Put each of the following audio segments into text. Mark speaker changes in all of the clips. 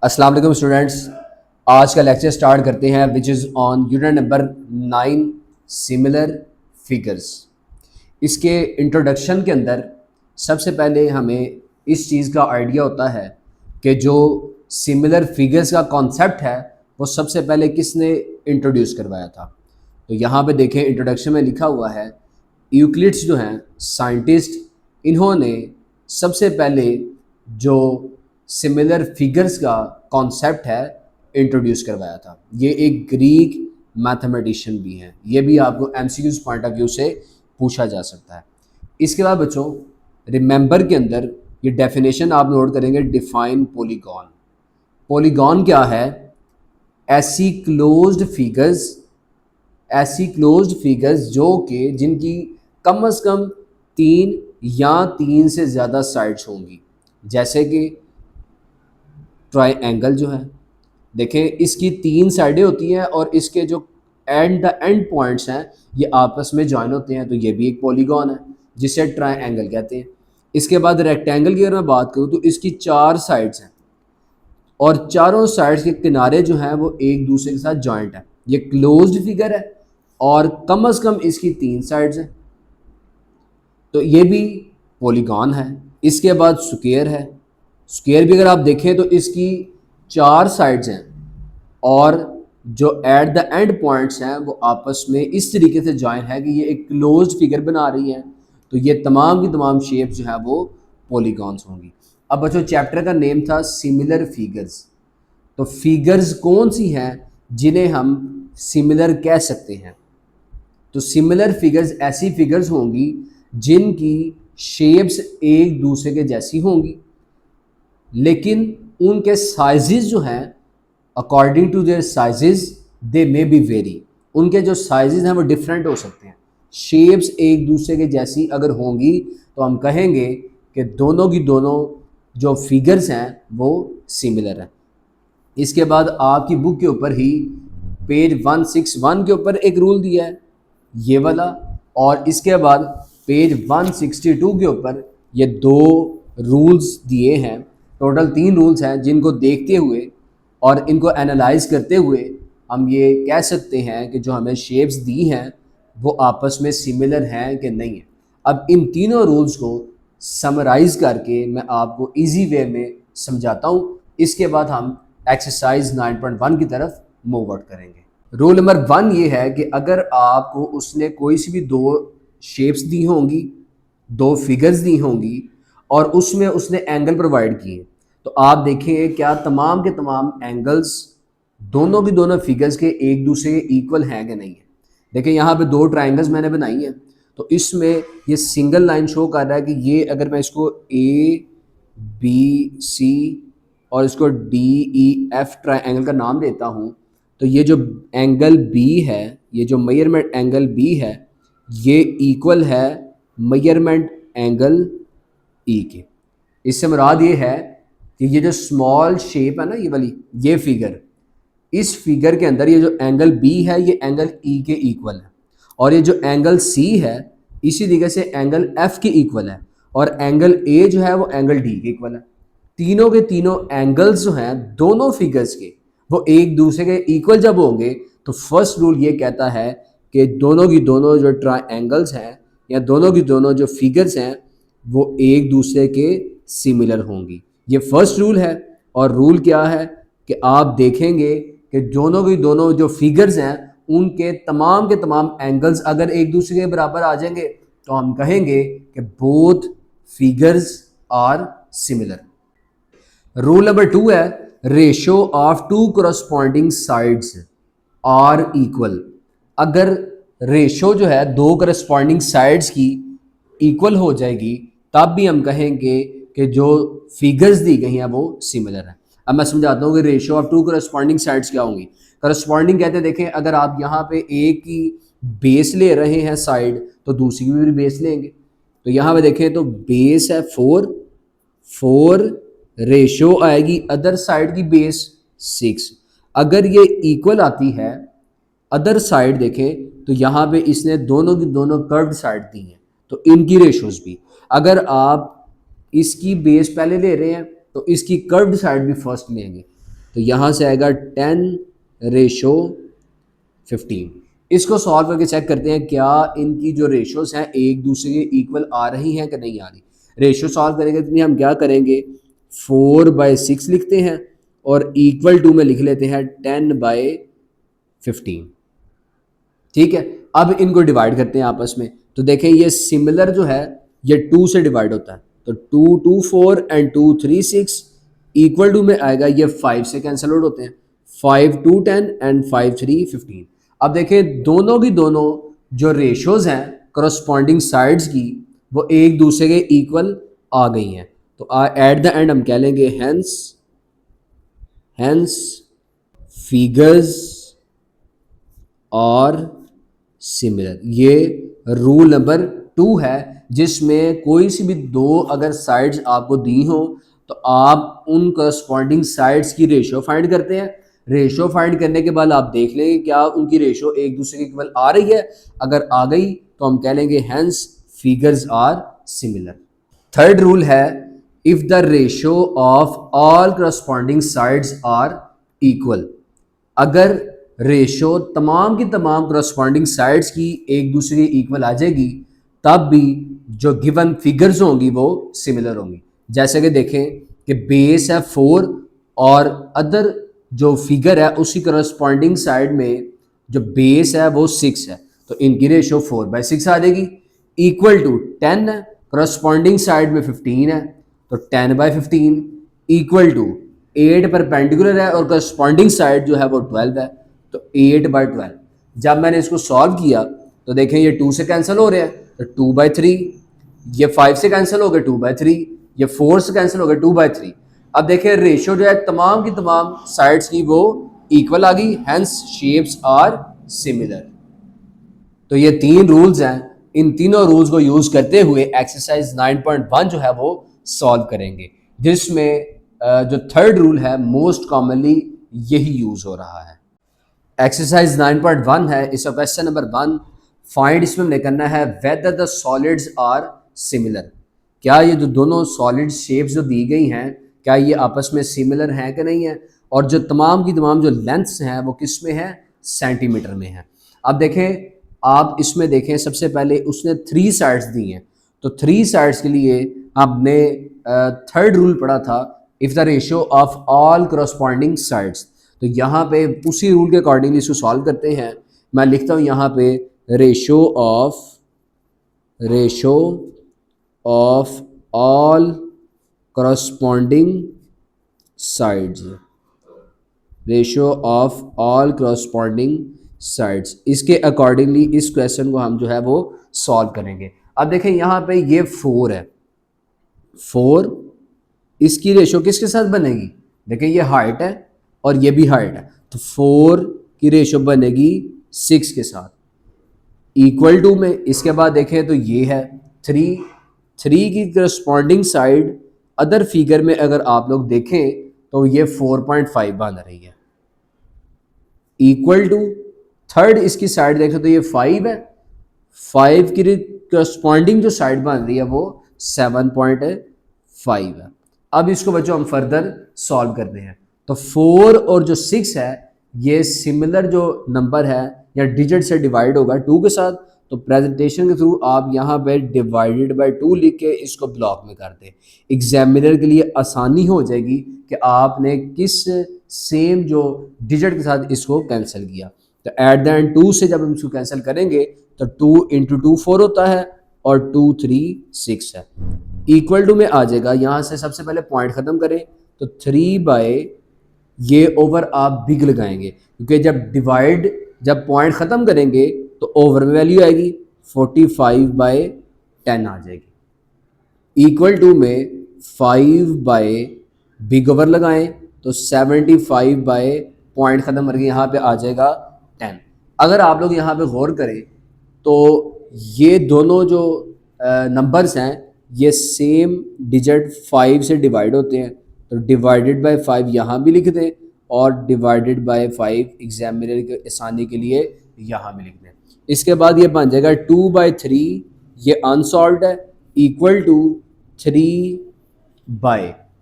Speaker 1: अस्सलाम वालेकुम स्टूडेंट्स। आज का लेक्चर स्टार्ट करते हैं which is on unit number 9 similar figures. इसके इंट्रोडक्शन के अंदर सबसे पहले हमें इस चीज़ का आइडिया होता है कि जो सिमिलर फिगर्स का कॉन्सेप्ट है वो सबसे पहले किसने इंट्रोड्यूस करवाया था। तो यहाँ पे देखें इंट्रोडक्शन में लिखा हुआ है यूक्लिड्स जो हैं साइंटिस्ट, इन्होंने सबसे पहले जो सिमिलर फिगर्स का कॉन्सेप्ट है इंट्रोड्यूस करवाया था। ये एक ग्रीक मैथमेटिशियन भी हैं। ये भी आपको एमसीक्यूज पॉइंट ऑफ व्यू से पूछा जा सकता है। इसके बाद बच्चों रिमेंबर के अंदर ये डेफिनेशन आप नोट करेंगे, डिफाइन पॉलीगॉन। पॉलीगॉन क्या है? ऐसी क्लोज्ड फिगर्स जो कि जिनकी कम से कम 3 या 3 से ज़्यादा साइड्स होंगी। जैसे कि ट्राइंगल जो है, देखें इसकी 3 साइडें होती हैं और इसके जो एंड पॉइंट्स हैं ये आपस में जॉइन होते हैं, तो ये भी एक पॉलीगॉन है जिसे ट्राइंगल कहते हैं। इसके बाद रेक्टेंगल की अगर मैं बात करूँ तो इसकी 4 साइड्स हैं और चारों साइड्स के किनारे जो हैं वो एक दूसरे के साथ जॉइंट है। ये क्लोज्ड फिगर है और कम से कम इसकी 3 साइड्स हैं, तो ये भी पॉलीगॉन है। इसके बाद स्क्वायर है। स्क्वायर भी अगर आप देखें तो इसकी 4 साइड्स हैं और जो एट द एंड पॉइंट्स हैं वो आपस में इस तरीके से जॉइन है कि ये एक क्लोज्ड फिगर बना रही है। तो ये तमाम की तमाम शेप्स जो है वो पॉलीगॉन्स होंगी। अब बच्चों चैप्टर का नेम था सिमिलर फिगर्स। तो फिगर्स कौन सी हैं जिन्हें हम सिमिलर कह सकते हैं? तो सिमिलर फिगर्स ऐसी फिगर्स होंगी जिनकी शेप्स एक दूसरे के जैसी होंगी, लेकिन उनके साइजेस जो हैं according to their sizes they may be vary. उनके जो साइजेस हैं वो डिफरेंट हो सकते हैं। शेप्स एक दूसरे के जैसी अगर होंगी तो हम कहेंगे कि दोनों की दोनों जो फिगर्स हैं वो सिमिलर हैं। इसके बाद आपकी बुक के ऊपर ही पेज 161 के ऊपर एक रूल दिया है ये वाला, और इसके बाद पेज 162 के ऊपर ये 2 रूल्स दिए हैं। टोटल 3 रूल्स हैं जिनको देखते हुए और इनको एनालाइज करते हुए हम ये कह सकते हैं कि जो हमें शेप्स दी हैं वो आपस में सिमिलर हैं कि नहीं है। अब इन तीनों रूल्स को समराइज़ करके मैं आपको इजी वे में समझाता हूँ। इसके बाद हम एक्सरसाइज 9.1 की तरफ मूव आउट करेंगे। रूल नंबर 1 ये है कि अगर आपको उसने कोई सी भी 2 शेप्स दी होंगी, 2 फिगर्स दी होंगी और उसमें उसने एंगल प्रोवाइड किए, तो आप देखेंगे क्या तमाम के तमाम एंगल्स दोनों की दोनों फिगर्स के एक दूसरे के इक्वल हैं कि नहीं है। देखिए यहाँ पे 2 ट्राइंगल्स मैंने बनाई हैं, तो इसमें ये सिंगल लाइन शो कर रहा है कि ये अगर मैं इसको ABC और इसको DEF ट्राइंगल का नाम देता हूँ, तो ये जो एंगल B है, ये जो मेजरमेंट एंगल B है, ये इक्वल है मेजरमेंट एंगल E के। इससे मुराद ये है कि ये जो स्मॉल शेप है ना, ये वाली ये फिगर, इस फिगर के अंदर ये जो एंगल B है ये एंगल E के इक्वल है, और ये जो एंगल C है इसी तरीके से एंगल F के इक्वल है, और एंगल A जो है वो एंगल D के इक्वल है। तीनों के तीनों एंगल्स जो हैं दोनों फिगर्स के वो एक दूसरे के इक्वल जब होंगे तो फर्स्ट रूल ये कहता है कि दोनों की दोनों जो ट्राइंगल्स हैं या दोनों की दोनों जो फिगर्स हैं वो एक दूसरे के सिमिलर होंगी। ये फर्स्ट रूल है। और रूल क्या है कि आप देखेंगे कि दोनों की दोनों जो फिगर्स हैं उनके के तमाम एंगल्स अगर एक दूसरे के बराबर आ जाएंगे तो हम कहेंगे कि both figures are similar. Rule number 2 है ratio of 2 corresponding sides are equal. अगर रेशो जो है 2 corresponding साइड्स की इक्वल हो जाएगी तब भी हम कहेंगे कि जो फिगर्स दी गई हैं वो सिमिलर है। अब मैं समझाता हूँ कि रेशो ऑफ 2 corresponding साइड्स क्या होंगी। करस्पॉन्डिंग कहते हैं, देखें अगर आप यहाँ पे एक की बेस ले रहे हैं साइड तो दूसरी भी बेस लेंगे। तो यहाँ पे देखें तो बेस है 4 रेशो आएगी अदर साइड की बेस 6। अगर ये इक्वल आती है अदर साइड देखें तो यहाँ पे इसने दोनों की दोनों कर्व्ड साइड दी हैं, तो इनकी रेशोज भी, अगर आप इसकी बेस पहले ले रहे हैं तो इसकी कर्व्ड साइड भी फर्स्ट लेंगे। तो यहाँ से आएगा 10:15। इसको सॉल्व करके चेक करते हैं क्या इनकी जो रेशोज़ हैं एक दूसरे के इक्वल आ रही हैं कि नहीं आ रही। रेशो सॉल्व करेंगे तो हम क्या करेंगे, 4/6 लिखते हैं और इक्वल टू में लिख लेते हैं 10/15। ठीक है, अब इनको डिवाइड करते हैं आपस में। तो देखें ये सिमिलर जो है ये 2 से डिवाइड होता है, तो 2 2 4 एंड 2 3 6 इक्वल टू में आएगा, ये 5 से कैंसिल आउट होते हैं, 5 2 10 एंड 5 3 15। अब देखें दोनों की दोनों जो रेशोज़ हैं करस्पॉन्डिंग साइड्स की वो एक दूसरे के इक्वल आ गई हैं। तो एट द एंड हम कह लेंगे हेंस फिगर्स और सिमिलर। ये रूल नंबर 2 है जिसमें कोई सी भी दो अगर साइड्स आपको दी हो तो आप उन करस्पॉन्डिंग साइड्स की रेशो फाइंड करते हैं। रेशो फाइंड करने के बाद आप देख लेंगे क्या उनकी रेशो एक दूसरे के इक्वल आ रही है। अगर आ गई तो हम कह लेंगे hence figures are similar. Third rule है if the ratio of all corresponding sides are equal. अगर रेशो तमाम की तमाम करस्पॉन्डिंग साइड्स की एक दूसरे के इक्वल आ जाएगी तब भी जो गिवन फिगर्स होंगी वो सिमिलर होंगी। जैसे कि देखें कि बेस है 4 और अदर जो फिगर है उसकी करस्पॉन्डिंग साइड में जो बेस है वो 6 है, तो इनकी रेशो 4/6 आ जाएगी। इक्वल टू 10 है, करस्पॉन्डिंग साइड में 15 है तो 10/15। इक्वल टू 8 परपेंडिकुलर है और करस्पॉन्डिंग साइड जो है वो 12 है तो 8/12। जब मैंने इसको सॉल्व किया तो देखें ये 2 से कैंसिल हो रहे हैं तो 2/3, ये 5 से कैंसिल हो गए 2/3, ये 4 से कैंसिल हो गए 2/3। अब देखें रेशियो जो है तमाम की तमाम साइड्स की वो इक्वल आ गई, हेंस शेप्स आर सिमिलर। तो ये 3 रूल्स हैं, इन तीनों रूल्स को यूज करते हुए एक्सरसाइज 9.1 जो है वो सॉल्व करेंगे, जिसमें जो थर्ड रूल है मोस्ट कॉमनली यही यूज हो रहा है। एक्सरसाइज 9.1 है, इसका क्वेश्चन नंबर 1 फाइंड, इसमें हमने करना है whether the solids are similar. क्या ये जो दोनों सॉलिड शेप्स जो दी गई हैं क्या ये आपस में सिमिलर हैं कि नहीं है, और जो तमाम की तमाम जो लेंथ्स हैं वो किस में है, सेंटीमीटर में है। अब देखें आप इसमें देखें सबसे पहले उसने 3 साइड्स दी हैं, तो 3 साइड्स के लिए आपने थर्ड रूल पढ़ा था if the ratio of all corresponding sides. तो यहाँ पे उसी रूल के अकॉर्डिंगली इसको सॉल्व करते हैं। मैं लिखता हूँ यहाँ पे ratio of all corresponding sides, ratio of all corresponding sides, इसके अकॉर्डिंगली इस क्वेश्चन को हम जो है वो सॉल्व करेंगे। अब देखें यहाँ पे ये 4 है, 4 इसकी रेशियो किसके साथ बनेगी, देखें ये हाइट है और ये भी हाइट है, तो 4 की रेशियो बनेगी 6 के साथ इक्वल टू में। इसके बाद देखें तो ये है 3 की करस्पॉन्डिंग साइड अदर फिगर में अगर आप लोग देखें तो ये 4.5 बन रही है इक्वल टू थर्ड इसकी साइड देखें तो ये 5 है, 5 की करस्पॉन्डिंग जो साइड बन रही है वो 7.5 है। अब इसको बच्चों हम फर्दर सॉल्व करते हैं। तो 4 और जो 6 है ये सिमिलर जो नंबर है या डिजिट से डिवाइड होगा 2 के साथ, तो प्रेजेंटेशन के थ्रू आप यहाँ पे डिवाइडेड बाय 2 लिख के इसको ब्लॉक में कर दें। एग्जामिनर के लिए आसानी हो जाएगी कि आपने किस सेम जो डिजिट के साथ इसको कैंसिल किया। तो एट द एंड 2 से जब हम इसको कैंसिल करेंगे तो 2 × 2 4 होता है और 2 3 6 है, इक्वल टू में आ जाएगा। यहाँ से सबसे पहले पॉइंट ख़त्म करें तो 3 ये ओवर आप बिग लगाएंगे क्योंकि जब पॉइंट ख़त्म करेंगे तो ओवर में वैल्यू आएगी 45/10 आ जाएगी। इक्वल टू में 5 बिग ओवर लगाएं तो 75 पॉइंट ख़त्म करके यहाँ पे आ जाएगा 10। अगर आप लोग यहाँ पे गौर करें तो ये दोनों जो नंबर्स हैं ये सेम डिजिट 5 से डिवाइड होते हैं, तो डिवाइडेड बाय 5 यहाँ भी लिख दें और डिवाइडेड बाय 5 एग्जामिनर के आसानी के लिए यहाँ भी लिख दें। इसके बाद ये बन जाएगा 2/3, ये अनसॉल्व्ड है, इक्वल टू 3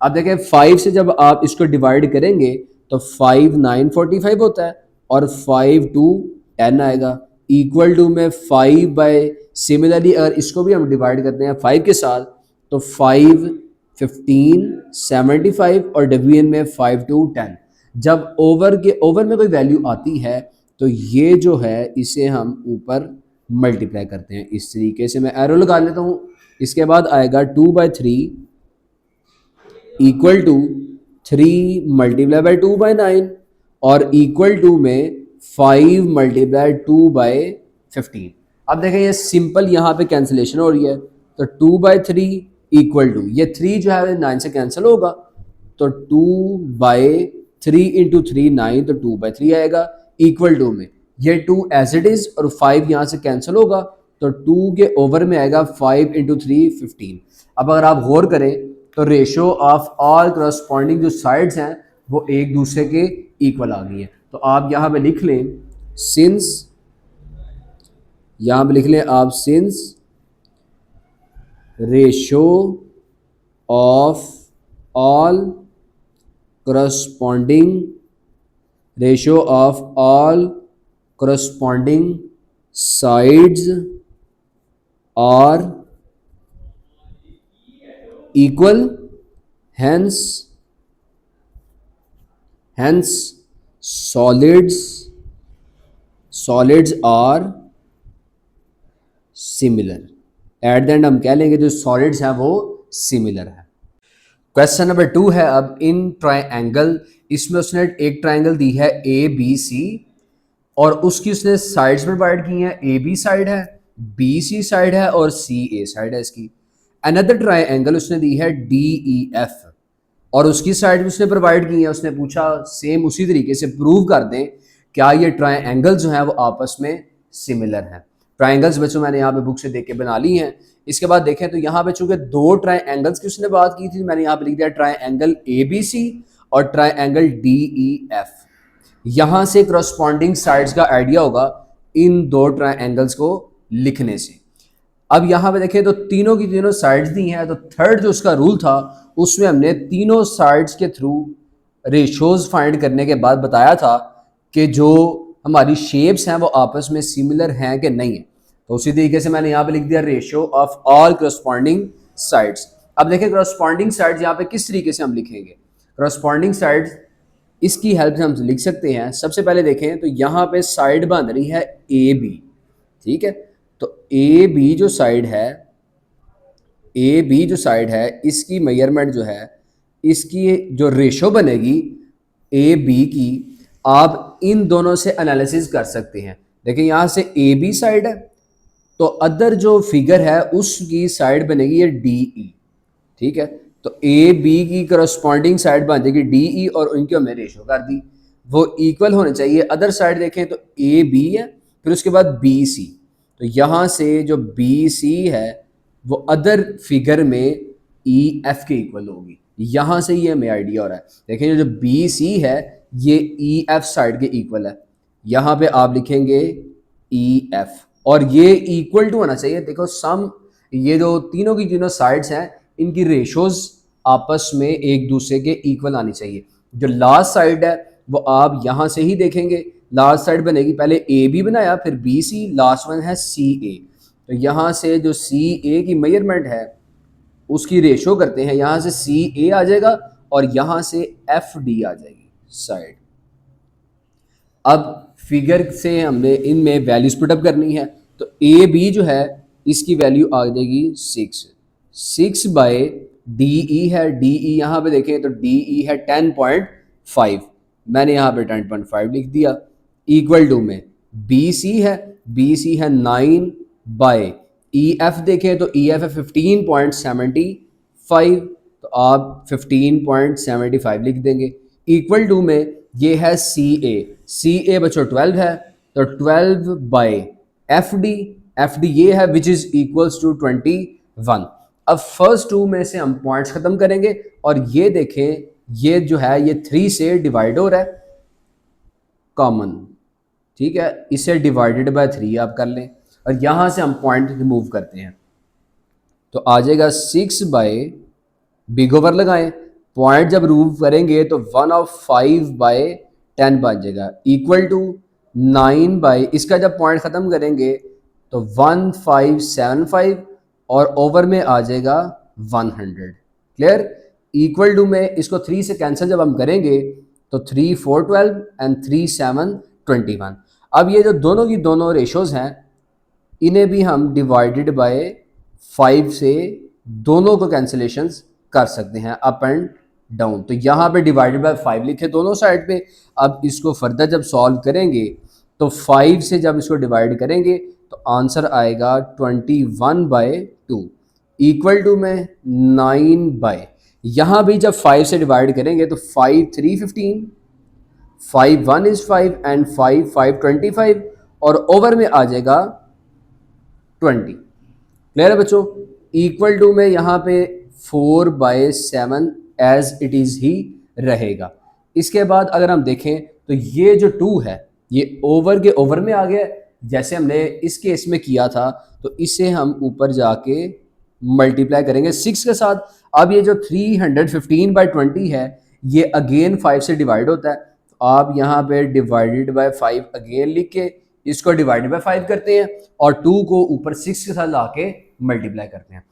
Speaker 1: अब देखें 5 से जब आप इसको डिवाइड करेंगे तो 5 9 45 होता है और 5 2 10 आएगा। इक्वल टू में 5 बाय, सिमिलरली अगर इसको भी हम डिवाइड करते हैं 5 के साथ तो 5 15 75 और डिवीजन में 5 2 10। जब ओवर में कोई वैल्यू आती है तो ये जो है इसे हम ऊपर मल्टीप्लाई करते हैं। इस तरीके से मैं एरो लगा लेता हूँ। इसके बाद आएगा 2/3 इक्वल टू 3 मल्टीप्लाई बाई 2/9 और इक्वल टू में 5 मल्टीप्लाई 2/15। अब देखें ये सिंपल यहाँ पे कैंसिलेशन हो रही है तो 2/3 इक्वल टू, ये 3 जो है 9 से कैंसिल होगा तो 2/3 इंटू 3 9, तो 2/3 आएगा। इक्वल टू में ये 2 एज इट इज और 5 यहाँ से कैंसिल होगा तो 2 के ओवर में आएगा 5 इंटू 3 15। अब अगर आप गौर करें तो रेशो ऑफ ऑल करस्पॉन्डिंग जो साइड्स हैं वो एक दूसरे के इक्वल आ गई हैं। तो आप यहाँ पे लिख लें सिंस, यहाँ पे लिख लें आप since ratio of all corresponding sides are equal, hence solids are similar। At the end हम कह लेंगे जो सॉलिड्स हैं वो सिमिलर है। क्वेश्चन नंबर 2 है अब इन ट्राइंगल, इसमें उसने एक ट्राइंगल दी है ABC और उसकी उसने साइड्स प्रोवाइड की हैं। AB साइड है, BC साइड है और CA साइड है इसकी। अनदर ट्राइंगल उसने दी है DEF और उसकी साइड उसने प्रोवाइड की है। उसने पूछा सेम उसी तरीके से प्रूव कर दें क्या ये ट्राइंगल जो हैं वो आपस में सिमिलर हैं। ट्राइंगल्स बच्चों मैंने यहाँ पे बुक से देख के बना ली हैं। इसके बाद देखें तो यहाँ पे चूंकि 2 ट्राइंगल्स की उसने बात की थी, मैंने यहाँ पे लिख दिया ट्राइंगल ABC और ट्राइंगल DEF। यहाँ से करस्पॉन्डिंग साइड्स का आइडिया होगा इन 2 ट्राइंगल्स को लिखने से। अब यहाँ पे देखें तो तीनों की तीनों साइड्स दी हैं, तो थर्ड जो उसका रूल था उसमें हमने तीनों साइड्स के थ्रू रेशोज फाइंड करने के बाद बताया था कि जो हमारी शेप्स हैं वो आपस में सिमिलर हैं कि नहीं है। तो उसी तरीके से मैंने यहाँ पे लिख दिया ratio of all corresponding sides. अब देखें करस्पॉन्डिंग साइड्स यहाँ पे किस तरीके से हम लिखेंगे। करस्पॉन्डिंग साइड्स इसकी हेल्प से हम लिख सकते हैं। सबसे पहले देखें तो यहाँ पे साइड बन रही है AB, ठीक है। तो AB जो साइड है इसकी मेजरमेंट जो है, इसकी जो रेशो बनेगी AB की, आप इन दोनों से एनालिसिस कर सकते हैं। देखिए यहाँ से AB साइड है तो अदर जो फिगर है उसकी साइड बनेगी ये DE, ठीक है। तो AB की करस्पॉन्डिंग साइड बन जाएगी DE और उनकी हमने रेशो कर दी, वो इक्वल होने चाहिए। अदर साइड देखें तो AB है, फिर उसके बाद BC, तो यहाँ से जो BC है वो अदर फिगर में EF के इक्वल होगी। यहाँ से ये हमें आइडिया हो रहा है। देखें जो BC है ये EF साइड के इक्वल है। यहाँ पे आप लिखेंगे EF और ये इक्वल टू होना चाहिए। देखो सम, ये जो तीनों की तीनों साइड्स हैं इनकी रेशोज आपस में एक दूसरे के इक्वल आनी चाहिए। जो लास्ट साइड है वो आप यहाँ से ही देखेंगे, लास्ट साइड बनेगी, पहले AB बनाया फिर BC, लास्ट वन है CA। तो यहाँ से जो CA की मेजरमेंट है उसकी रेशो करते हैं, यहाँ से CA आ जाएगा और यहाँ से FD आ जाएगी साइड। अब फिगर से हमने इनमें वैल्यूज पुटअप करनी है। तो AB जो है इसकी वैल्यू आ जाएगी 6 बाय DE है, DE यहाँ पे देखें तो DE है 10.5, मैंने यहाँ पे 10.5 लिख दिया। इक्वल टू में BC है 9 बाय EF देखें तो EF है 15.75, तो आप 15.75 लिख देंगे। इक्वल टू में ये है CA बच्चों 12 है तो 12 बाय FD ये है विच इज इक्वल्स टू 21। अब फर्स्ट 2 में से हम पॉइंट्स खत्म करेंगे और ये देखें ये जो है ये 3 से डिवाइड हो रहा है कॉमन, ठीक है। इसे डिवाइडेड बाय 3 आप कर लें और यहाँ से हम पॉइंट रिमूव करते हैं तो आ जाएगा 6 बाय, बिग ओवर लगाएं, पॉइंट जब रिमूव करेंगे तो 1/5/10 बन जाएगा, इक्वल टू 9 बाई, इसका जब पॉइंट ख़त्म करेंगे तो 1575 और ओवर में आ जाएगा 100। क्लियर? इक्वल टू में इसको 3 से कैंसिल जब हम करेंगे तो 3 4 12 एंड 3 7 21। अब ये जो दोनों की दोनों रेशोज़ हैं इन्हें भी हम डिवाइडेड बाय 5 से दोनों को कैंसिलेशंस कर सकते हैं, अप एंड डाउन। तो यहाँ पे डिवाइडेड बाय 5 लिखे दोनों साइड पे। अब इसको फर्दर जब सॉल्व करेंगे तो 5 से जब इसको डिवाइड करेंगे तो आंसर आएगा 21/2 इक्वल टू में 9 बाय, यहाँ भी जब 5 से डिवाइड करेंगे तो 5 3 15, 5 1 is 5 एंड 5 5 25 और ओवर में आ जाएगा 20। क्लियर है बच्चों? इक्वल टू में यहाँ पे 4/7 एज इट इज़ ही रहेगा। इसके बाद अगर हम देखें तो ये जो 2 है ये ओवर के ओवर में आ गया, जैसे हमने इस केस में किया था, तो इसे हम ऊपर जाके मल्टीप्लाई करेंगे 6 के साथ। अब ये जो 315/20 है ये अगेन 5 से डिवाइड होता है, तो आप यहाँ पे डिवाइडेड बाय 5 अगेन लिख के इसको डिवाइडेड बाय 5 करते हैं और 2 को ऊपर 6 के साथ ला के मल्टीप्लाई करते हैं।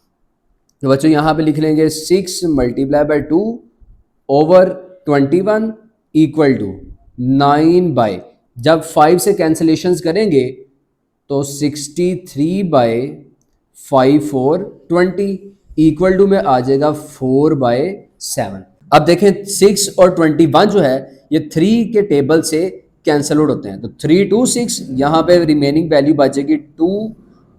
Speaker 1: तो बच्चों यहाँ पे लिख लेंगे 6 multiply by 2 over 21 equal to 9 by, जब 5 से कैंसिलेशंस करेंगे तो 63/5 4 20 इक्वल टू में आ जाएगा 4/7। अब देखें 6 और 21 जो है ये 3 के टेबल से कैंसल आउट होते हैं, तो 3 2 6, यहाँ पे रिमेनिंग वैल्यू बचेगी 2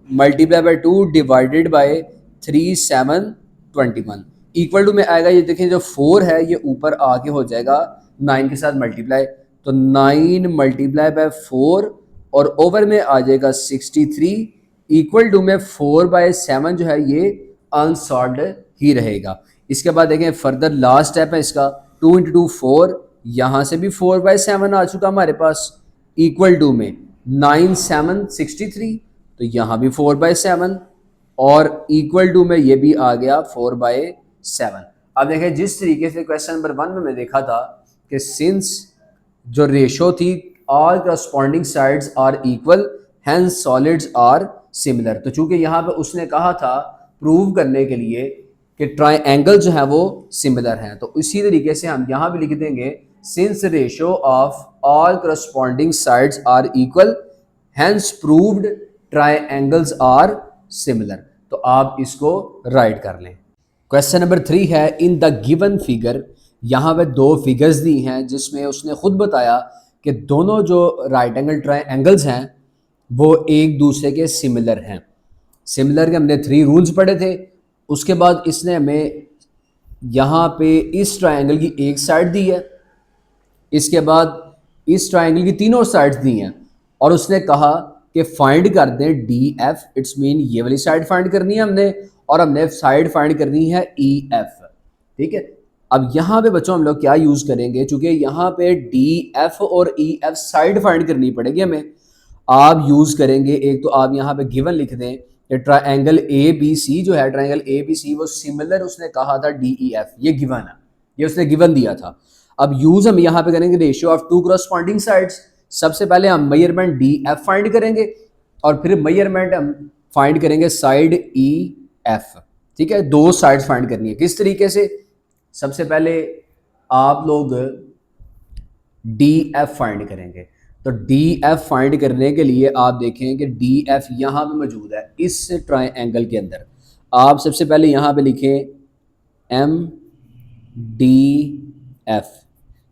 Speaker 1: multiply by 2 divided by 3 7 21 equal to में आएगा। ये देखें जो 4 है ये ऊपर आके हो जाएगा 9 के साथ मल्टीप्लाई, तो 9 मल्टीप्लाई बाय 4 और ओवर में आ जाएगा 63 इक्वल टू में 4/7 जो है ये अनसॉल्व्ड ही रहेगा। इसके बाद देखें फर्दर लास्ट स्टेप है इसका, 2 × 2 4, यहाँ से भी 4/7 आ चुका हमारे पास, इक्वल टू में 9 7 63, तो यहाँ भी 4/7 और इक्वल टू में ये भी आ गया 4/7। अब देखें जिस तरीके से क्वेश्चन नंबर 1 में मैं देखा था कि सिंस जो रेशो थी all corresponding sides are equal hence solids are similar, तो चूंकि यहाँ पे उसने कहा था प्रूव करने के लिए कि ट्राइंगल जो है वो सिमिलर हैं, तो इसी तरीके से हम यहाँ भी लिख देंगे since ratio of all corresponding sides are equal hence proved triangles are similar. तो आप इसको राइट कर लें। क्वेश्चन नंबर 3 है इन द गिवन फिगर, यहाँ पे 2 फिगर्स दी हैं जिसमें उसने खुद बताया कि दोनों जो राइट एंगल ट्राइंगल्स हैं वो एक दूसरे के सिमिलर हैं। सिमिलर के हमने 3 रूल्स पढ़े थे। उसके बाद इसने हमें यहाँ पे इस ट्राइंगल की एक साइड दी है, इसके बाद इस ट्राइंगल की तीनों साइड्स दी हैं और उसने कहा कि फाइंड कर दें डी एफ, इट्स मीन ये वाली साइड फाइंड करनी है हमने और हमने साइड फाइंड करनी है ई एफ। ठीक है, अब यहाँ पे बच्चों हम लोग क्या यूज़ करेंगे, चूँकि यहाँ पे डी एफ और ई एफ साइड फाइंड करनी पड़ेगी हमें। आप यूज़ करेंगे, एक तो आप यहाँ पे गिवन लिख दें कि ट्राइंगल ए बी सी जो है, ट्राइंगल ए बी सी वो सिमिलर उसने कहा था डी ई एफ, ये गिवन है, ये उसने गिवन दिया था। अब यूज़ हम यहाँ पे करेंगे रेशियो ऑफ 2 करस्पॉन्डिंग साइड्स। सबसे पहले हम मेजरमेंट डी एफ फाइंड करेंगे और फिर मेजरमेंट हम फाइंड करेंगे साइड ई एफ। ठीक है, 2 साइड्स फाइंड करनी है। किस तरीके से? सबसे पहले आप लोग डी एफ फाइंड करेंगे, तो डी एफ फाइंड करने के लिए आप देखें कि डी एफ यहाँ पे मौजूद है इस ट्राइंगल के अंदर। आप सबसे पहले यहाँ पे लिखें एम डी एफ।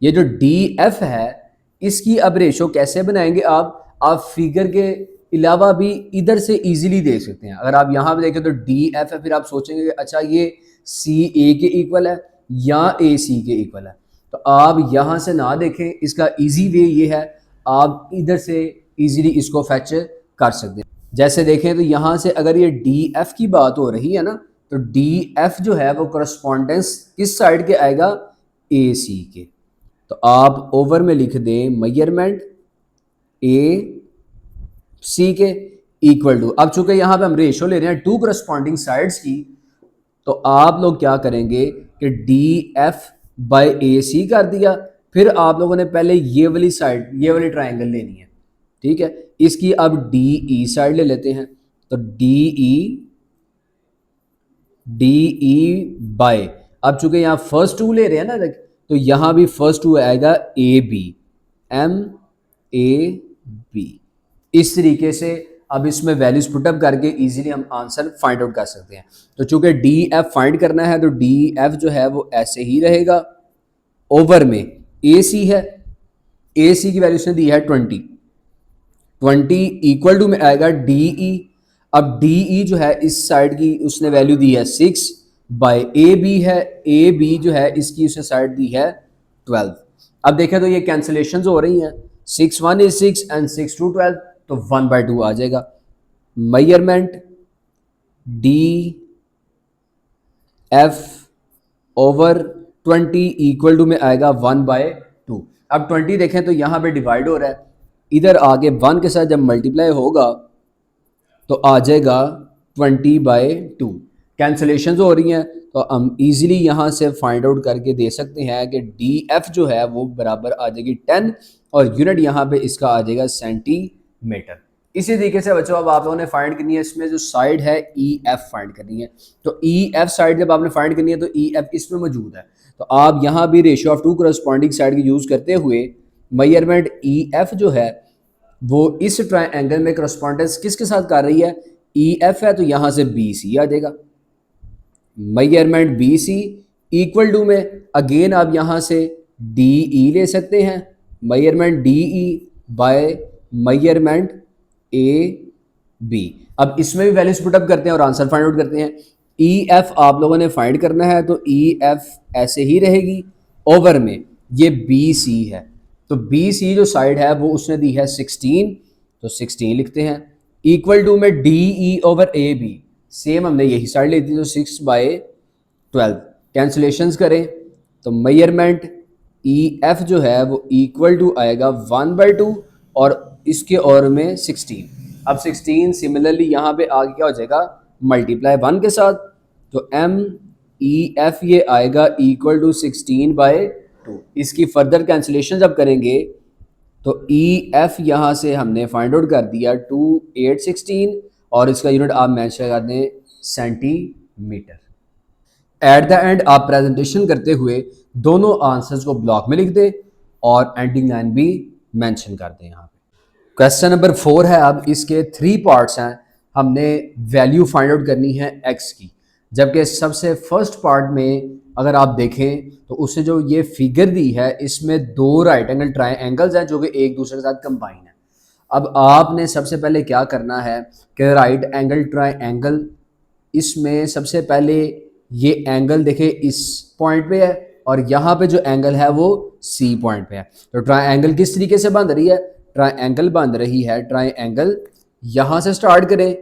Speaker 1: ये जो डी एफ है इसकी अब रेशो कैसे बनाएंगे आप फिगर के अलावा भी इधर से इजीली देख सकते हैं। अगर आप यहाँ पे देखें तो डी एफ है, फिर आप सोचेंगे कि अच्छा ये सी ए के इक्वल है या ए सी के इक्वल है, तो आप यहाँ से ना देखें, इसका इजी वे ये है आप इधर से इजीली इसको फैच कर सकते हैं। जैसे देखें तो यहाँ से अगर ये डी एफ की बात हो रही है ना, तो डी एफ जो है वो करस्पॉन्डेंस किस साइड के आएगा? ए सी के। तो आप ओवर में लिख दें मेजरमेंट ए सी के इक्वल टू, अब चूंकि यहाँ पे हम रेशो ले रहे हैं 2 करस्पॉन्डिंग साइड्स की, तो आप लोग क्या करेंगे कि डी एफ बाय ए सी कर दिया। फिर आप लोगों ने पहले ये वाली साइड, ये वाली ट्राइंगल लेनी है, ठीक है। इसकी अब डी ई साइड ले लेते हैं। तो डी ई बाय, अब चूंकि यहाँ फर्स्ट टू ले रहे हैं ना, देख, तो यहाँ भी फर्स्ट टू आएगा A B, M A B. इस तरीके से अब इसमें वैल्यूज पुटअप करके इजीली हम आंसर फाइंड आउट कर सकते हैं। तो चूंकि डी एफ फाइंड करना है, तो डी एफ जो है वो ऐसे ही रहेगा। ओवर में ए सी है, ए सी की वैल्यू उसने दी है 20, 20 इक्वल टू में आएगा डी ई। अब डी ई जो है इस साइड की उसने वैल्यू दी है 6 बाय ए बी है, ए बी जो है इसकी उसने साइड दी है 12। अब देखें तो ये कैंसिलेशन हो रही हैं, 6 1 is 6 एंड 6 2 12, तो 1/2 आ जाएगा। Measurement D F over 20 equal to में आएगा 1/2। अब 20 देखें तो यहाँ पे डिवाइड हो रहा है, इधर आगे 1 के साथ जब मल्टीप्लाई होगा तो आ जाएगा 20/2। कैंसलेशन हो रही हैं, तो हम इजीली यहाँ से फाइंड आउट करके दे सकते हैं कि डी एफ जो है वो बराबर आ जाएगी 10, और यूनिट यहाँ पे इसका आ जाएगा सेंटीमीटर। इसी तरीके से बच्चों अब आप लोगों ने फाइंड करनी है, इसमें जो साइड है ई एफ फाइंड करनी है। तो ई एफ साइड जब आपने फाइंड करनी है तो ई एफ इसमें मौजूद है, तो आप यहाँ भी ratio of two corresponding side की यूज़ करते हुए मेजरमेंट ई एफ जो है वो इस ट्रायंगल में करस्पॉन्डेंस किसके साथ कर रही है, ई एफ है, तो यहाँ से बी सी आ जाएगा। Measurement B C equal to में अगेन आप यहाँ से डी ई ले सकते हैं, measurement D E by measurement A B. अब इसमें भी वैल्यूज पुटअप करते हैं और आंसर फाइंड आउट करते हैं। ई एफ आप लोगों ने फाइंड करना है, तो ई एफ ऐसे ही रहेगी। ओवर में ये बी सी है, तो बी सी जो साइड है वो उसने दी है 16, तो 16 लिखते हैं। इक्वल टू में D E over A B, same हमने यही साइड ली थी, तो 6/12। कैंसलेशंस करें तो मेजरमेंट ई एफ जो है वो इक्वल टू आएगा 1/2 और इसके और में 16। अब 16 सिमिलरली यहाँ पे आगे क्या हो जाएगा, मल्टीप्लाई 1 के साथ, तो एम ई एफ ये आएगा इक्वल टू 16/2। इसकी फर्दर कैंसिलेशन जब करेंगे तो ई एफ यहाँ से हमने फाइंड आउट कर दिया 2 8 16, और इसका यूनिट आप मेंशन कर दें सेंटीमीटर। एट द एंड आप प्रेजेंटेशन करते हुए दोनों आंसर्स को ब्लॉक में लिख दें और एंडिंग लाइन भी मेंशन कर दें। यहाँ पे क्वेश्चन नंबर 4 है। अब इसके 3 पार्ट्स हैं, हमने वैल्यू फाइंड आउट करनी है एक्स की, जबकि सबसे फर्स्ट पार्ट में अगर आप देखें तो उससे जो ये फिगर दी है इसमें 2 राइट एंगल ट्रायंगल्स हैं जो कि एक दूसरे के साथ कंबाइन है। अब आपने सबसे पहले क्या करना है कि राइट एंगल ट्रायंगल, इसमें सबसे पहले ये एंगल देखे इस पॉइंट पे है और यहाँ पे जो एंगल है वो सी पॉइंट पे है। तो ट्रायंगल किस तरीके से बन रही है, ट्रायंगल बन रही है, ट्रायंगल यहाँ से स्टार्ट करें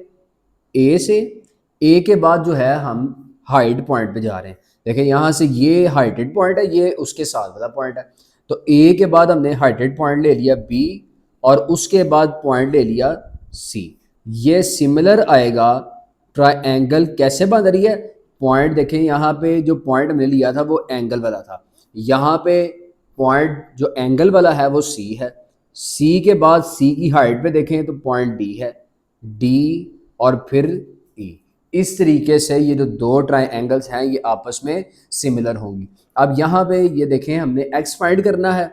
Speaker 1: ए से, ए के बाद जो है हम हाइट पॉइंट पे जा रहे हैं। देखें यहाँ से ये हाइटेड पॉइंट है, ये उसके साथ वाला पॉइंट है, तो ए के बाद हमने हाइटेड पॉइंट ले लिया बी और उसके बाद पॉइंट ले लिया सी। ये सिमिलर आएगा। ट्रायंगल कैसे बन रही है, पॉइंट देखें यहाँ पे जो पॉइंट हमने लिया था वो एंगल वाला था, यहाँ पे पॉइंट जो एंगल वाला है वो सी है, सी के बाद सी की हाइट पे देखें तो पॉइंट डी है, डी और फिर ई। इस तरीके से ये जो 2 ट्रायंगल्स हैं ये आपस में सिमिलर होंगी। अब यहाँ पे ये देखें हमने एक्स फाइंड करना है,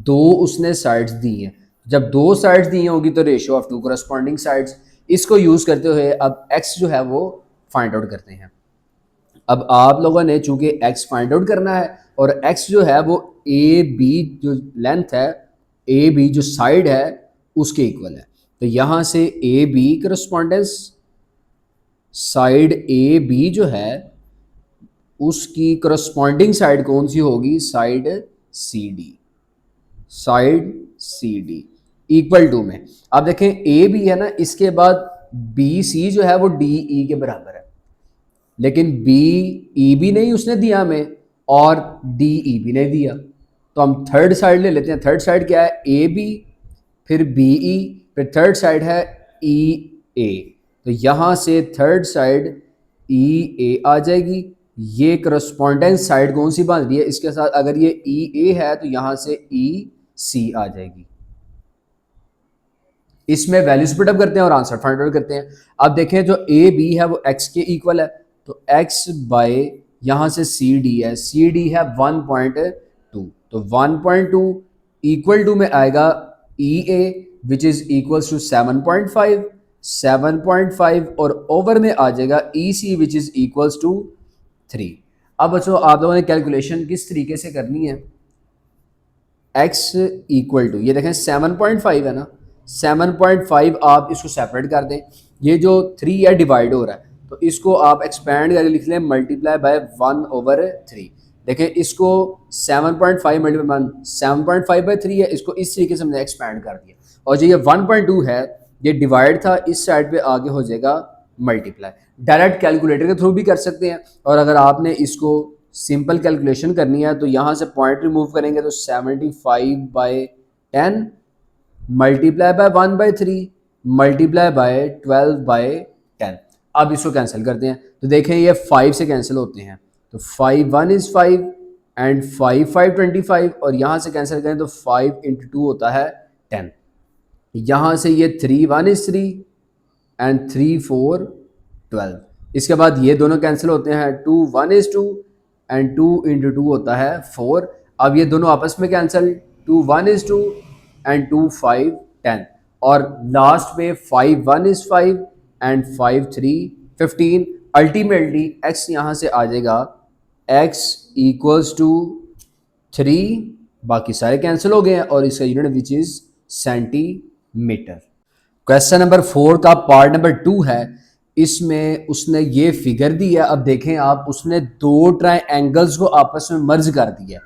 Speaker 1: 2 उसने साइड्स दी हैं, जब 2 साइड्स दी होंगी तो रेशियो ऑफ 2 करस्पॉन्डिंग साइड्स, इसको यूज़ करते हुए अब एक्स जो है वो फाइंड आउट करते हैं। अब आप लोगों ने चूंकि एक्स फाइंड आउट करना है और एक्स जो है वो ए बी जो लेंथ है, ए बी जो साइड है उसके इक्वल है, तो यहाँ से A B correspondence side A B जो है उसकी करस्पॉन्डिंग साइड कौन सी होगी, side C D, side C D equal to में। अब देखें ए बी है ना, इसके बाद बी सी जो है वो डी ई के बराबर है, लेकिन बी ई भी नहीं उसने दिया हमें और डी ई भी नहीं दिया, तो हम थर्ड साइड ले लेते हैं। थर्ड साइड क्या है, ए बी फिर बी ई फिर थर्ड साइड है ई ए, तो यहाँ से थर्ड साइड ई ए आ जाएगी ये करस्पॉन्डेंस साइड कौन सी बन रही है इसके साथ, अगर ये ई ए है तो यहाँ से ई सी आ जाएगी। इसमें वैल्यूज पुटअप करते हैं और आंसर फाइंड आउट करते हैं। अब देखें जो ए बी है वो एक्स के इक्वल है, तो एक्स बाय यहाँ से सी डी है, सी डी है 1.2, तो 1.2 इक्वल टू में आएगा ई ए विच इज इक्वल्स टू 7.5, 7.5 और ओवर में आ जाएगा ई सी विच इज इक्वल्स टू 3। अब बच्चों आप लोगों ने कैलकुलेशन किस तरीके से करनी है, x इक्वल टू ये देखें 7.5 है ना, 7.5 आप इसको सेपरेट कर दें, ये जो 3 है डिवाइड हो रहा है तो इसको आप एक्सपेंड करके लिख लें मल्टीप्लाई बाय 1/3। देखें इसको 7.5 मल्टीप्लाई 7.5/3 है, इसको इस तरीके से हमने एक्सपेंड कर दिया, और जो ये 1.2 है ये डिवाइड था, इस साइड पे आगे हो जाएगा मल्टीप्लाई। डायरेक्ट कैलकुलेटर के थ्रू भी कर सकते हैं, और अगर आपने इसको सिंपल कैलकुलेशन करनी है तो यहाँ से पॉइंट रिमूव करेंगे तो 75/10 मल्टीप्लाई बाय 1/3 मल्टीप्लाई बाय 12/10। अब इसको कैंसिल करते हैं तो देखें ये 5 से कैंसिल होते हैं, तो 5 1 इज़ 5 एंड 5 5 25, और यहाँ से कैंसिल करें तो 5 × 2 होता है 10। यहाँ से ये 3 1 इज़ 3 एंड 3 4 12। इसके बाद ये दोनों कैंसिल होते हैं, 2 1 इज़ 2 एंड 2 × 2 होता है 4। अब ये दोनों आपस में कैंसिल, 2 1 इज़ 2 एंड 2 5 10, और लास्ट पे 5 1 इज़ 5 एंड 5 3 15। अल्टीमेटली x यहाँ से आ जाएगा x इक्वल्स टू 3, बाकी सारे कैंसिल हो गए हैं, और इसका unit which is centimetre. Question number 4 का पार्ट नंबर 2 है, इसमें उसने ये फिगर दी है। अब देखें आप, उसने दो ट्रायंगल्स को आपस में मर्ज कर दिया,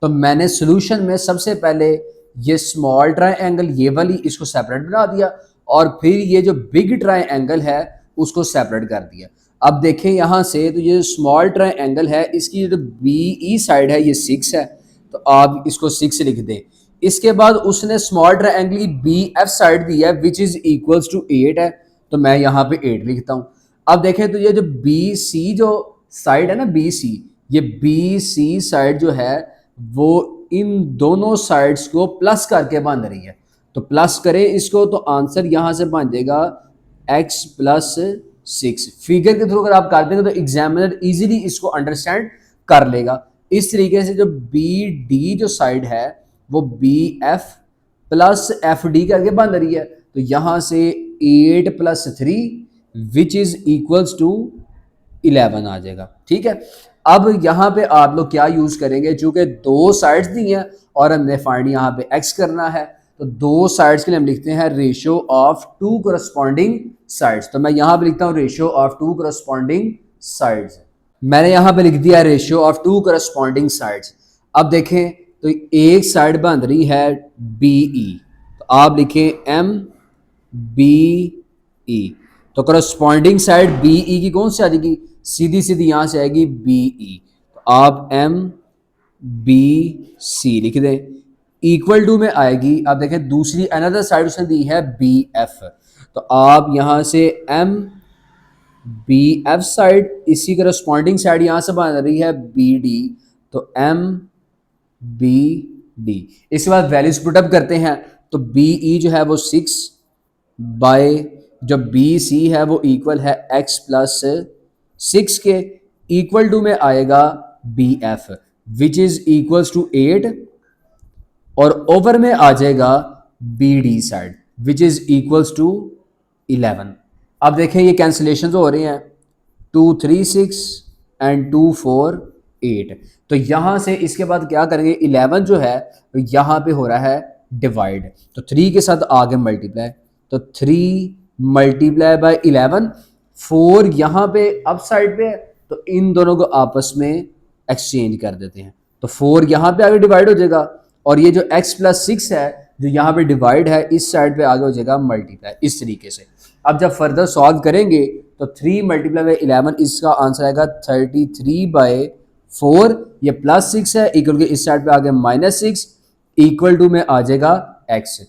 Speaker 1: तो मैंने सोल्यूशन में सबसे पहले ये स्मॉल ट्रायंगल ये वाली इसको सेपरेट बना दिया, और फिर ये जो बिग ट्रायंगल है उसको सेपरेट कर दिया। अब देखें यहाँ से, तो ये स्मॉल ट्रायंगल है इसकी जो बी ई साइड है ये 6 है, तो आप इसको 6 लिख दें। इसके बाद उसने स्मॉल ट्रायंगल की बी एफ साइड दी है विच इज इक्वल्स टू 8 है, तो मैं यहाँ पे 8 लिखता हूँ। अब देखें तो ये जो बी सी जो साइड है ना, बी सी, ये बी सी साइड जो है वो इन दोनों साइड्स को प्लस करके बन रही है, तो प्लस करें इसको तो आंसर यहाँ से बन जाएगा x + 6। फिगर के थ्रू अगर आप कर देंगे तो एग्जामिनर इजीली इसको अंडरस्टैंड कर लेगा। इस तरीके से जो बी डी जो साइड है वो B F plus F D करके बन रही है, तो यहाँ से 8 + 3 विच इज इक्वल्स टू 11 आ जाएगा। ठीक है, अब यहाँ पे आप लोग क्या यूज करेंगे, चूंकि दो साइड्स दी हैं और हमने फाइंड यहाँ पे x करना है, तो दो साइड्स के लिए हम लिखते हैं रेशियो ऑफ 2 करस्पॉन्डिंग साइड्स। तो मैं यहाँ पे लिखता हूँ रेशियो ऑफ 2 करस्पॉन्डिंग साइड्स। मैंने यहाँ पे लिख दिया रेशियो ऑफ 2 करस्पॉन्डिंग साइड्स। अब देखें तो एक साइड बन रही है बी ई, तो आप लिखें एम बी ई, तो करस्पॉन्डिंग साइड बी ई की कौन सी आ जाएगी, सीधी सीधी यहाँ से आएगी बी ई, तो आप एम बी सी लिख दें, इक्वल टू में आएगी। अब देखें दूसरी अनदर साइड उसने दी है बी एफ, तो आप यहाँ से एम बी एफ साइड, इसी करस्पॉन्डिंग साइड यहाँ से बन रही है बी डी, तो एम बी डी। इसके बाद वैल्यूज पुटअप करते हैं, तो बी ई जो है वो 6 बाय जो बी सी है वो इक्वल है x + 6 के, इक्वल टू में आएगा B F which is equals to 8, और ओवर में आ जाएगा B D side which is equals to 11। अब देखें ये कैंसिलेशन हो रहे हैं, 2 3 6 एंड 2 4 8, तो यहाँ से इसके बाद क्या करेंगे, 11 जो है तो यहाँ पे हो रहा है डिवाइड, तो 3 के साथ आगे मल्टीप्लाई, तो 3 मल्टीप्लाई बाय 11, 4 यहाँ पे अप साइड पे, तो इन दोनों को आपस में एक्सचेंज कर देते हैं, तो 4 यहाँ पे आगे डिवाइड हो जाएगा, और ये जो x + 6 है जो यहाँ पे डिवाइड है इस साइड पे आगे हो जाएगा मल्टीप्लाई, इस तरीके से। अब जब फर्दर सॉल्व करेंगे तो 3 मल्टीप्लाई बाय 11, इसका आंसर आएगा 33/4, ये +6 है, इक्वल के इस साइड पे आगे -6, इक्वल टू में आ जाएगा x।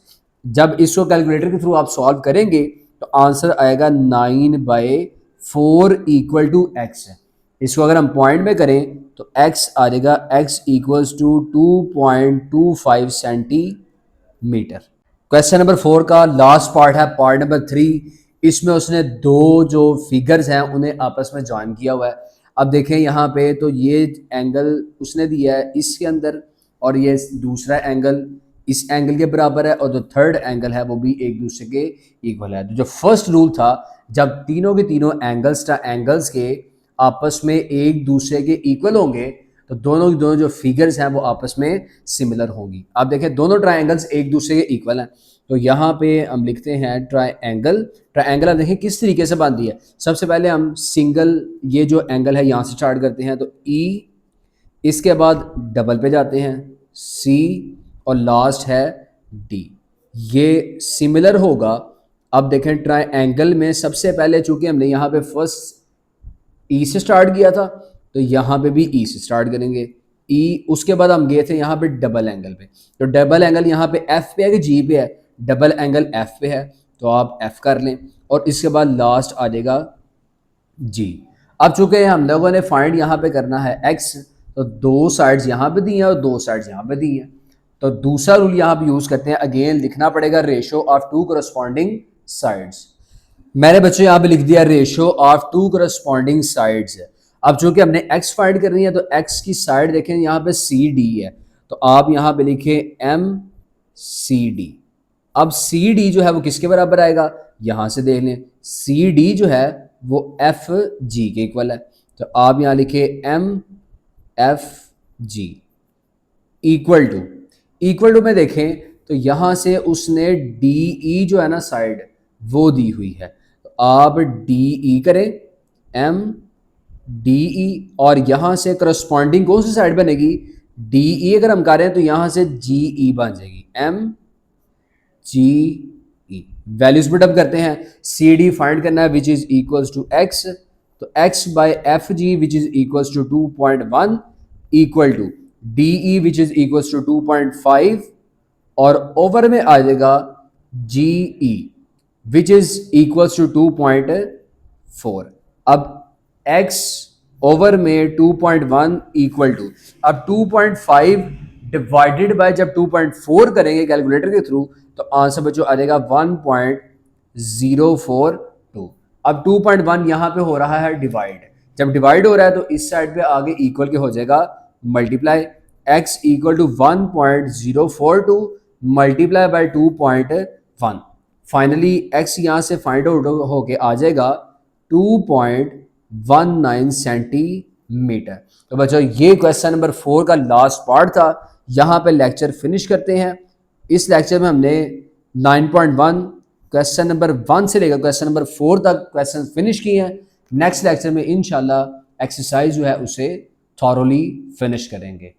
Speaker 1: जब इसको कैलकुलेटर के थ्रू आप सॉल्व करेंगे तो आंसर आएगा 9/4 इक्वल टू x। इसको अगर हम पॉइंट में करें तो x आ जाएगा x equals to 2.25 centimetre. Question number 4 का लास्ट पार्ट है, पार्ट नंबर 3। इसमें उसने दो जो फिगर्स हैं उन्हें आपस में ज्वाइन किया हुआ है। अब देखें यहाँ पे तो ये एंगल उसने दिया है इसके अंदर, और ये दूसरा एंगल इस एंगल के बराबर है, और जो थर्ड एंगल है वो भी एक दूसरे के इक्वल है। तो जो फर्स्ट रूल था, जब तीनों के तीनों एंगल्स के आपस में एक दूसरे के इक्वल होंगे तो दोनों जो फिगर्स हैं वो आपस में सिमिलर होंगी। आप देखें दोनों ट्राइंगल्स एक दूसरे के इक्वल हैं, तो यहाँ पे हम लिखते हैं ट्राइंगल आप देखें किस तरीके से बनती है। सबसे पहले हम सिंगल ये जो एंगल है यहाँ से स्टार्ट करते हैं, तो ई, इसके बाद डबल पे जाते हैं सी, और लास्ट है डी। ये सिमिलर होगा। अब देखें ट्राइंगल में सबसे पहले चूंकि हमने यहाँ पे फर्स्ट ई से स्टार्ट किया था तो यहाँ पे भी ई से स्टार्ट करेंगे ई, उसके बाद हम गए थे यहाँ पे डबल एंगल पे, तो डबल एंगल यहाँ पे एफ पे है कि जी पे है, डबल एंगल एफ पे है तो आप एफ कर लें, और इसके बाद लास्ट आ जाएगा जी। अब चूंकि हम लोगों ने फाइंड यहाँ पे करना है एक्स, तो दो साइड्स यहाँ पे दी हैं और दो साइड्स यहाँ पे दी हैं, तो दूसरा रूल यहाँ पे यूज करते हैं। अगेन लिखना पड़ेगा ratio of two corresponding sides. मैंने बच्चों यहाँ पे लिख दिया ratio of two corresponding sides. अब चूंकि हमने x फाइंड करनी है तो x की साइड देखें यहाँ पे सी डी है, तो आप यहाँ पे लिखें एम सी डी। अब सी डी जो है वो किसके बराबर आएगा, यहाँ से देख लें सी डी जो है वो एफ जी के इक्वल है, तो आप यहाँ लिखे M F G equal to में देखें तो यहाँ से उसने डी ई जो है ना साइड वो दी हुई है, तो आप डी ई करें एम डी ई, और यहाँ से करस्पॉन्डिंग कौन सी साइड बनेगी, डी ई अगर हम करें तो यहाँ से जी ई बन जाएगी M G E. Values put up करते हैं, सी डी फाइंड करना है which is equals to X, तो X by F G which is equals to 2.1 equal to D E which is equals to 2.5, और ओवर में आ जाएगा G E which is equals to 2.4। अब x over में 2.1 equal to, अब 2.5 divided by जब 2.4 करेंगे कैलकुलेटर के थ्रू तो आंसर बच्चों आ जाएगा 1.042। अब 2.1 यहाँ पे हो रहा है डिवाइड, जब डिवाइड हो रहा है तो इस साइड पे आगे इक्वल के हो जाएगा multiply, x equal to 1.042 multiply by 2.1। Finally x यहाँ से फाइंड आउट होके आ जाएगा 2.19 सेंटीमीटर। तो बच्चों ये क्वेश्चन नंबर 4 का लास्ट पार्ट था। यहाँ पे लेक्चर फिनिश करते हैं। इस लेक्चर में हमने 9.1 क्वेश्चन नंबर 1 से लेकर क्वेश्चन नंबर 4 तक क्वेश्चन फिनिश किए हैं। नेक्स्ट लेक्चर में इंशाल्लाह एक्सरसाइज जो है उसे थॉरोली फिनिश करेंगे।